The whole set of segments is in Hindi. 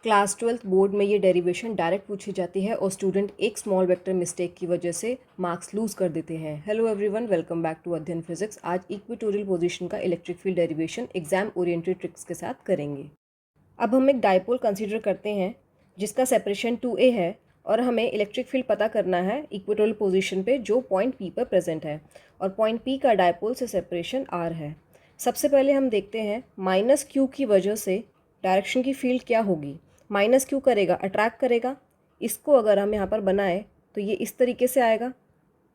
क्लास 12th बोर्ड में ये डेरिवेशन डायरेक्ट पूछी जाती है और स्टूडेंट एक स्मॉल वेक्टर मिस्टेक की वजह से मार्क्स लूज़ कर देते हैं। Hello everyone, welcome back to Adhyayan physics. आज इक्वेटोरियल पोजीशन का electric field derivation exam oriented tricks के साथ करेंगे। अब हम एक डायपोल कंसीडर करते हैं जिसका सेपरेशन 2a है और हमें इलेक्ट्रिक फील्ड पता करना है इक्वेटोरियल पोजीशन पे जो पॉइंट P पर प्रेजेंट है और पॉइंट P का डायपोल से सेपरेशन r है। सबसे पहले हम देखते हैं माइनस क्यू की वजह से डायरेक्शन की फील्ड क्या होगी। माइनस क्यू करेगा, अट्रैक्ट करेगा। इसको अगर हम यहाँ पर बनाएं तो ये इस तरीके से आएगा,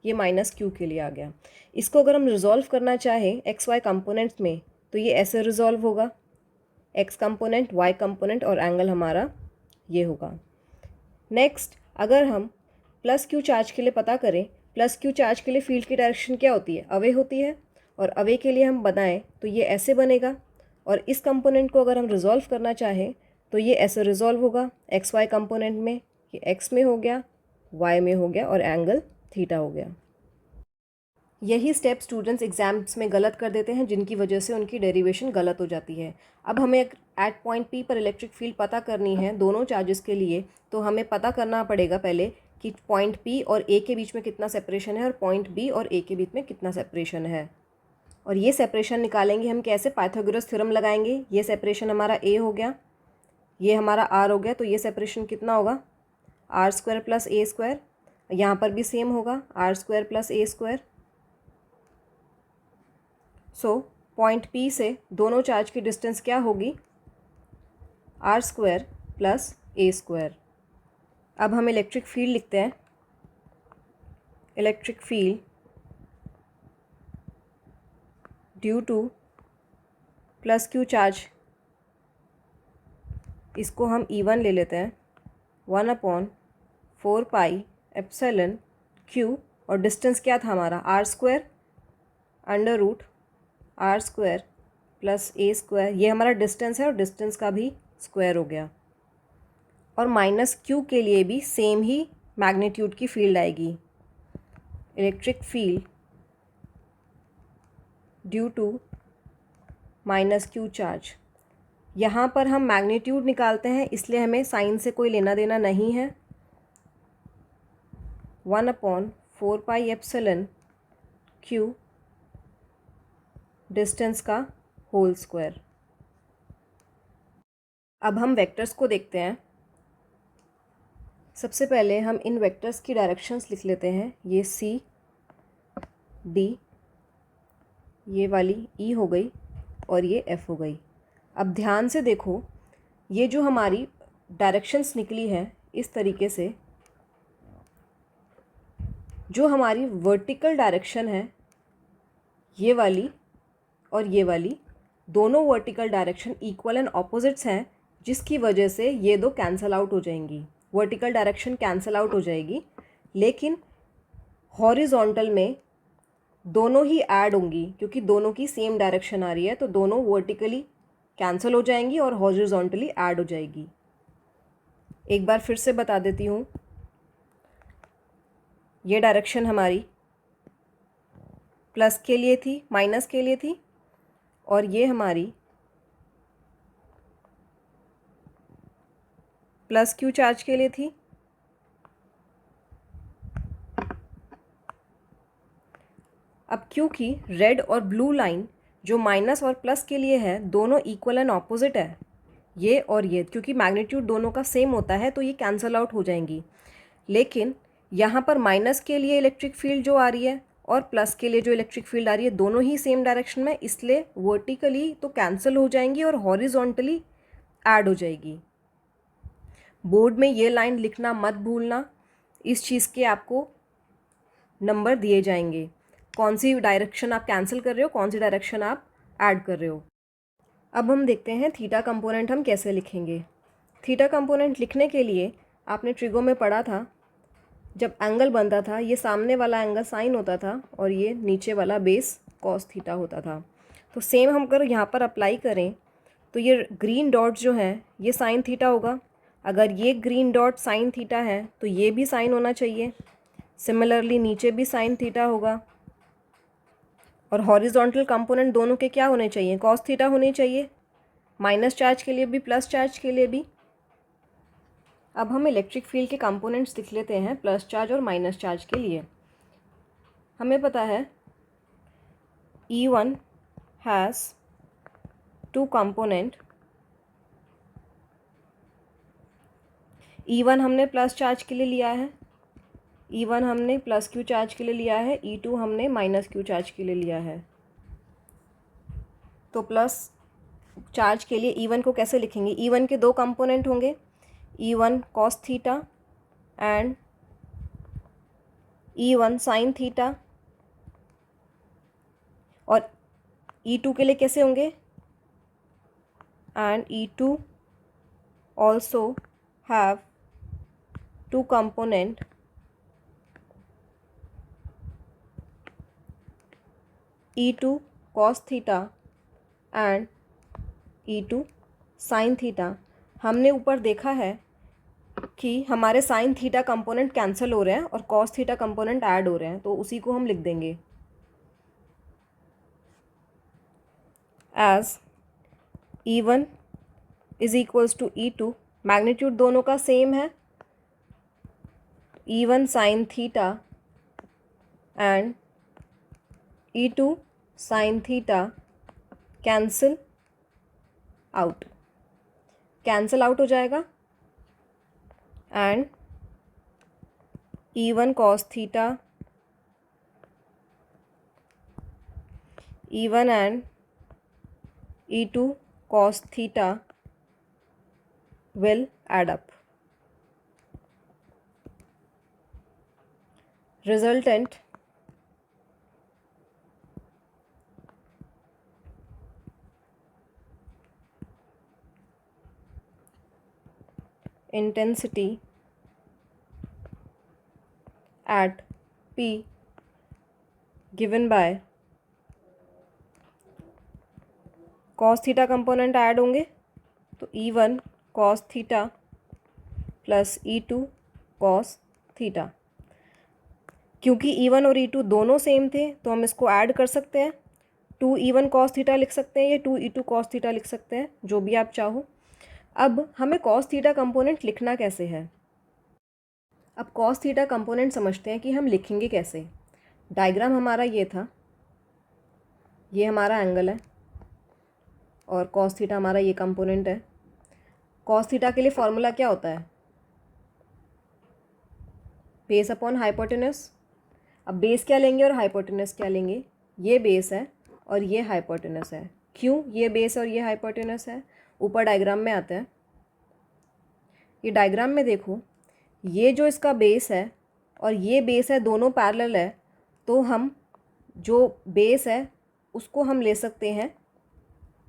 ये माइनस क्यू के लिए आ गया। इसको अगर हम रिजॉल्व करना चाहें एक्स वाई कंपोनेंट्स में तो ये ऐसे रिजॉल्व होगा, एक्स कंपोनेंट, वाई कंपोनेंट और एंगल हमारा ये होगा। नेक्स्ट, अगर हम प्लस क्यू चार्ज के लिए पता करें, प्लस क्यू चार्ज के लिए फील्ड की डायरेक्शन क्या होती है, अवे होती है, और अवे के लिए हम बनाएं तो ये ऐसे बनेगा। और इस कंपोनेंट को अगर हम रिजॉल्व करना चाहें तो ये ऐसे रिजॉल्व होगा, एक्स वाई कंपोनेंट में ये एक्स में हो गया, वाई में हो गया और एंगल थीटा हो गया। यही स्टेप स्टूडेंट्स एग्जाम्स में गलत कर देते हैं जिनकी वजह से उनकी डेरिवेशन गलत हो जाती है। अब हमें एट पॉइंट P पर इलेक्ट्रिक फील्ड पता करनी है दोनों चार्जेस के लिए, तो हमें पता करना पड़ेगा पहले कि पॉइंट P और A के बीच में कितना सेपरेशन है और पॉइंट B और A के बीच में कितना सेपरेशन है। और ये सेपरेशन निकालेंगे हम कैसे, पाइथागोरस थ्योरम लगाएंगे। ये सेपरेशन हमारा A हो गया, ये हमारा R हो गया, तो ये सेपरेशन कितना होगा, R square plus A square. यहाँ पर भी सेम होगा, R square plus A square. So point P से दोनों चार्ज की डिस्टेंस क्या होगी, R square plus A square. अब हम इलेक्ट्रिक फील्ड लिखते हैं। Electric field due to plus Q charge, इसको हम E1 ले लेते हैं, 1/4 पाई एप्सिलॉन क्यू, और डिस्टेंस क्या था हमारा, R square under root R square plus A square. ये हमारा डिस्टेंस है और डिस्टेंस का भी स्क्वायर हो गया। और माइनस क्यू के लिए भी सेम ही मैग्नीट्यूड की फील्ड आएगी। Electric field due to minus Q charge, यहाँ पर हम मैग्नीट्यूड निकालते हैं इसलिए हमें साइन से कोई लेना देना नहीं है। 1/4 पाई एप्सिलॉन क्यू, डिस्टेंस का होल स्क्वायर। अब हम वेक्टर्स को देखते हैं। सबसे पहले हम इन वेक्टर्स की डायरेक्शंस लिख लेते हैं। ये सी डी, ये वाली ई हो गई और ये एफ हो गई। अब ध्यान से देखो, ये जो हमारी डायरेक्शंस निकली है इस तरीके से, जो हमारी वर्टिकल डायरेक्शन है ये वाली और ये वाली, दोनों vertical direction equal and opposites हैं, जिसकी वजह से ये दो कैंसल आउट हो जाएंगी। वर्टिकल डायरेक्शन कैंसल आउट हो जाएगी, लेकिन हॉरिजॉन्टल में दोनों ही ऐड होंगी क्योंकि दोनों की सेम डायरेक्शन आ रही है, तो दोनों वर्टिकली कैंसल हो जाएंगी और हॉरिजॉन्टली ऐड हो जाएगी। एक बार फिर से बता देती हूँ, ये डायरेक्शन हमारी प्लस के लिए थी, माइनस के लिए थी, और ये हमारी प्लस क्यू चार्ज के लिए थी। अब क्योंकि रेड और ब्लू लाइन जो माइनस और प्लस के लिए है दोनों इक्वल एंड ऑपोजिट है, ये और ये, क्योंकि मैग्नीट्यूड दोनों का सेम होता है तो ये कैंसल आउट हो जाएंगी। लेकिन यहाँ पर माइनस के लिए इलेक्ट्रिक फील्ड जो आ रही है और प्लस के लिए जो इलेक्ट्रिक फील्ड आ रही है दोनों ही सेम डायरेक्शन में, इसलिए वर्टिकली तो कैंसिल हो जाएंगी और हॉरिजॉन्टली ऐड हो जाएगी। बोर्ड में ये लाइन लिखना मत भूलना, इस चीज़ के आपको नंबर दिए जाएंगे, कौन सी डायरेक्शन आप कैंसिल कर रहे हो, कौन सी डायरेक्शन आप ऐड कर रहे हो। अब हम देखते हैं थीटा कंपोनेंट हम कैसे लिखेंगे। थीटा कंपोनेंट लिखने के लिए आपने ट्रिगो में पढ़ा था, जब एंगल बनता था ये सामने वाला एंगल साइन होता था और ये नीचे वाला बेस कॉस थीटा होता था। तो सेम हम अगर यहाँ पर अप्लाई करें तो ये ग्रीन डॉट जो है ये साइन थीटा होगा। अगर ये ग्रीन डॉट साइन थीटा है तो ये भी साइन होना चाहिए। सिमिलरली नीचे भी साइन थीटा होगा। और हॉरिजॉन्टल कंपोनेंट दोनों के क्या होने चाहिए, कॉस थीटा होने चाहिए, माइनस चार्ज के लिए भी प्लस चार्ज के लिए भी। अब हम इलेक्ट्रिक फील्ड के कंपोनेंट्स लिख लेते हैं प्लस चार्ज और माइनस चार्ज के लिए। हमें पता है E1 has to component. E1 हमने प्लस चार्ज के लिए लिया है, E1 हमने प्लस क्यू चार्ज के लिए लिया है, E2 हमने माइनस क्यू चार्ज के लिए लिया है। तो प्लस चार्ज के लिए E1 को कैसे लिखेंगे? E1 के दो कंपोनेंट होंगे, E1 cos theta and E1 sine theta. और E2 के लिए कैसे होंगे? And E2 also have two component, E2 cos theta and E2 sine theta. हमने ऊपर देखा है कि हमारे साइन थीटा कंपोनेंट कैंसिल हो रहे हैं और cos थीटा कंपोनेंट ऐड हो रहे हैं, तो उसी को हम लिख देंगे as E1 is equals to E2। Magnitude दोनों का सेम है, E1 sine theta and E2 sine theta cancel out हो जाएगा and E1 cos theta, E1 and E2 cos theta will add up. Resultant intensity at P given by cos theta component add होंगे, तो E1 cos theta plus E2 cos theta. क्योंकि E1 और E2 दोनों सेम थे तो हम इसको ऐड कर सकते हैं, 2E1 cos थीटा लिख सकते हैं या 2E2 cos थीटा लिख सकते हैं, जो भी आप चाहो। अब हमें cos थीटा कंपोनेंट लिखना कैसे है? अब cos थीटा कंपोनेंट समझते हैं कि हम लिखेंगे कैसे। डायग्राम हमारा ये था, ये हमारा एंगल है और cos थीटा हमारा ये कंपोनेंट है। cos थीटा के लिए फॉर्मूला क्या होता है? Base upon hypotenuse. अब बेस क्या लेंगे और हाइपोटेनस क्या लेंगे? ये बेस है और ये हाइपोटेनस है। क्यों ये बेस और ये हाइपोटेनस है? ऊपर डायग्राम में आता है। ये डायग्राम में देखो, ये जो इसका बेस है और ये बेस है, दोनों पैरेलल है, तो हम जो बेस है उसको हम ले सकते हैं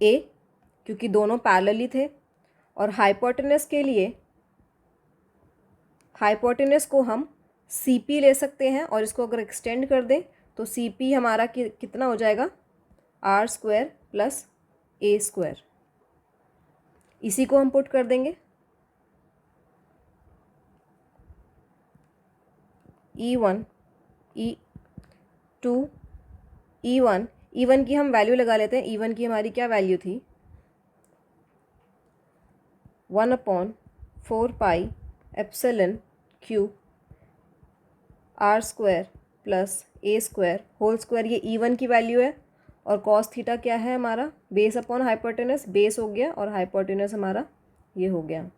A, क्योंकि दोनों पैरेलल ही थे। और हाइपोटेनस के लिए हाइपोटेनस को हम CP ले सकते हैं और इसको अगर एक्सटेंड कर दें तो CP हमारा कितना हो जाएगा? R² plus A²। इसी को हम पुट कर देंगे E1 E2 E1 की हम वैल्यू लगा लेते हैं। E1 की हमारी क्या वैल्यू थी? 1/4 pi epsilon Q R² plus A² whole square. ये E1 की वैल्यू है और cos थीटा क्या है हमारा? Base upon hypotenuse. बेस हो गया और हाइपोटेनस हमारा ये हो गया।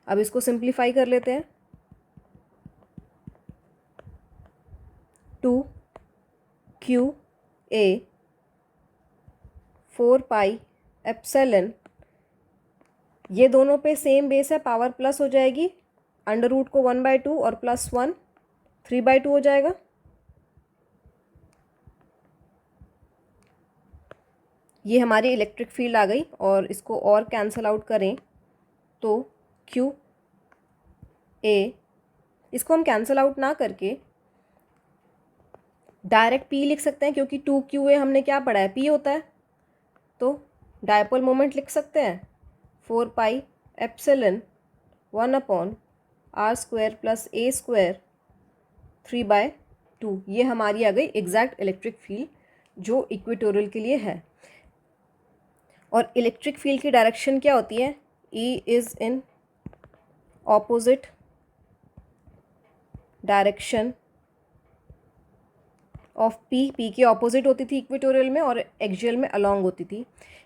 अब इसको सिंप्लीफाई कर लेते हैं। 2QA 4 पाई एप्सिलॉन, ये दोनों पे सेम बेस है, पावर प्लस हो जाएगी, अंडर रूट को 1/2 और प्लस 1 3/2 हो जाएगा। ये हमारी इलेक्ट्रिक फील्ड आ गई और इसको और कैंसल आउट करें तो QA, इसको हम कैंसल आउट ना करके डायरेक्ट P लिख सकते हैं, क्योंकि 2QA हमने क्या पढ़ा है? P होता है। तो डायपोल मोमेंट लिख सकते हैं 4 pi epsilon 1/R² plus A² 3/2। ये हमारी आ गई एग्जैक्ट इलेक्ट्रिक फील्ड जो इक्वेटोरियल के लिए है। और इलेक्ट्रिक फील्ड की डायरेक्शन क्या होती है? E is in opposite direction of P, P की ऑपोजिट होती थी इक्वेटोरियल में और एक्सियल में अलॉन्ग होती थी।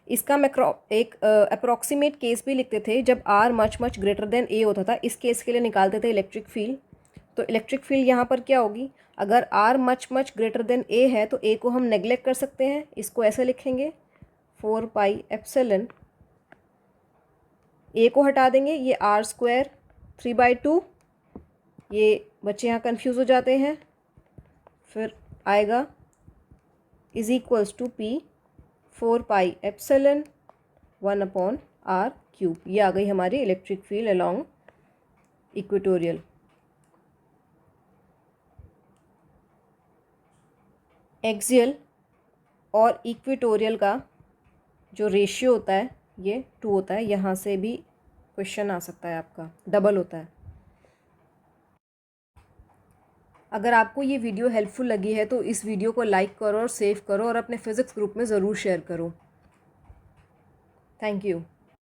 इसका मैं एक अप्रॉक्सीमेट केस भी लिखते थे जब R much much greater than A होता था। इस केस के लिए निकालते थे इलेक्ट्रिक फील्ड। तो इलेक्ट्रिक फील्ड यहाँ पर क्या होगी, अगर R much much greater than A है तो ए को हम नेग्लेक्ट कर सकते हैं, इसको ऐसे लिखेंगे 4 पाई एप्सिलॉन, ए को हटा देंगे, ये आर स्क्वायर 3/2, ये बच्चे यहाँ कन्फ्यूज़ हो जाते हैं, फिर आएगा is equals to P 4 pi epsilon 1/r³। ये आ गई हमारी electric field along equatorial. Axial और इक्वेटोरियल का जो रेशियो होता है ये 2 होता है। यहाँ से भी क्वेश्चन आ सकता है आपका, डबल होता है। अगर आपको ये वीडियो हेल्पफुल लगी है तो इस वीडियो को लाइक करो और सेव करो और अपने फिज़िक्स ग्रुप में ज़रूर शेयर करो। Thank you.